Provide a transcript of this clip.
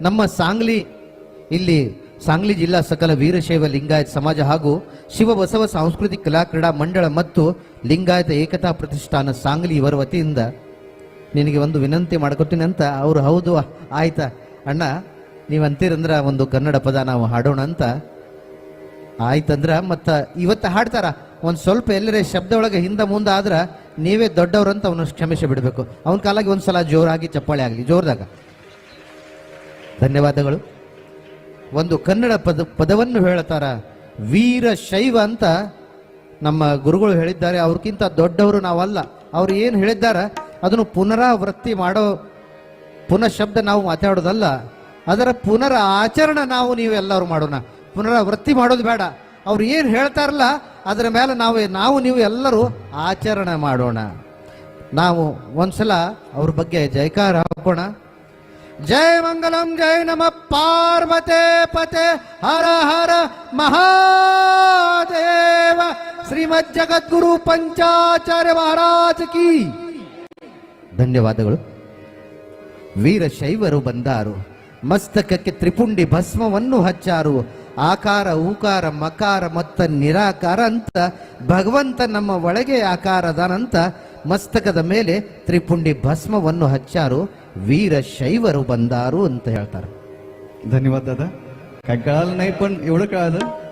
ನಮ್ಮ ಸಾಂಗ್ಲಿ ಇಲ್ಲಿ ಸಾಂಗ್ಲಿ ಜಿಲ್ಲಾ ಸಕಲ ವೀರಶೈವ ಲಿಂಗಾಯತ ಸಮಾಜ ಹಾಗೂ ಶಿವಬಸವ ಸಾಂಸ್ಕೃತಿಕ ಕಲಾ ಕ್ರೀಡಾ ಮಂಡಳ ಮತ್ತು ಲಿಂಗಾಯತ ಏಕತಾ ಪ್ರತಿಷ್ಠಾನ ಸಾಂಗ್ಲಿ ಇವರ ವತಿಯಿಂದ ನಿನಗೆ ಒಂದು ವಿನಂತಿ ಮಾಡ್ಕೊತೀನಿ ಅಂತ ಅವರು. ಹೌದು ಆಯ್ತಾ ಅಣ್ಣ, ನೀವಂತೀರಂದ್ರ ಒಂದು ಕನ್ನಡ ಪದ ನಾವು ಹಾಡೋಣ ಅಂತ. ಆಯ್ತಂದ್ರ ಮತ್ತ ಇವತ್ತು ಹಾಡ್ತಾರ, ಒಂದು ಸ್ವಲ್ಪ ಎಲ್ಲರೇ ಶಬ್ದ ಒಳಗೆ ಹಿಂದ ಮುಂದೆ ಆದ್ರ ನೀವೇ ದೊಡ್ಡವ್ರಂತ ಅವನು ಕ್ಷಮಿಸಿ ಬಿಡಬೇಕು. ಅವನ ಕಾಲಾಗಿ ಒಂದ್ಸಲ ಜೋರಾಗಿ ಚಪ್ಪಾಳೆ ಆಗಲಿ, ಜೋರದಾಗ. ಧನ್ಯವಾದಗಳು. ಒಂದು ಕನ್ನಡ ಪದವನ್ನು ಹೇಳ್ತಾರ, ವೀರಶೈವ ಅಂತ ನಮ್ಮ ಗುರುಗಳು ಹೇಳಿದ್ದಾರೆ. ಅವ್ರಕ್ಕಿಂತ ದೊಡ್ಡವರು ನಾವಲ್ಲ. ಅವ್ರು ಏನು ಹೇಳಿದ್ದಾರ ಅದನ್ನು ಪುನರಾವೃತ್ತಿ ಮಾಡೋ, ಪುನಃ ಶಬ್ದ ನಾವು ಮಾತಾಡೋದಲ್ಲ, ಅದರ ಪುನರ ಆಚರಣೆ ನೀವೆಲ್ಲರೂ ಮಾಡೋಣ. ಪುನರಾವೃತ್ತಿ ಮಾಡೋದು ಬೇಡ. ಅವ್ರು ಏನು ಹೇಳ್ತಾರಲ್ಲ ಅದರ ಮೇಲೆ ನಾವು ನೀವು ಎಲ್ಲರೂ ಆಚರಣೆ ಮಾಡೋಣ. ನಾವು ಒಂದ್ಸಲ ಅವ್ರ ಬಗ್ಗೆ ಜಯಕಾರ ಹಾಕೋಣ. ಜಯ ಮಂಗಲಂ ಜಯ ನಮ ಪಾರ್ವತೆ ಪತೆ ಹರ ಹರ ಮಹಾದೇವ ಶ್ರೀಮದ್ ಜಗದ್ಗುರು ಪಂಚಾಚಾರ್ಯ ಮಹಾರಾಜ್ ಕಿ. ಧನ್ಯವಾದಗಳು. ವೀರಶೈವರು ಬಂದಾರು, ಮಸ್ತಕಕ್ಕೆ ತ್ರಿಪುಂಡಿ ಭಸ್ಮವನ್ನು ಹಚ್ಚಾರು. ಆಕಾರ ಊಕಾರ ಮಕಾರ ಮತ್ತ ನಿರಾಕಾರ ಅಂತ ಭಗವಂತ ನಮ್ಮ ಒಳಗೆ ಆಕಾರದಾನಂತ ಮಸ್ತಕದ ಮೇಲೆ ತ್ರಿಪುಂಡಿ ಭಸ್ಮವನ್ನು ಹಚ್ಚಾರು. ವೀರಶೈವರು ಬಂದಾರು ಅಂತ ಹೇಳ್ತಾರೆ. धन्यवाद दादा. काय कळालं नाही पण एवढं कळालं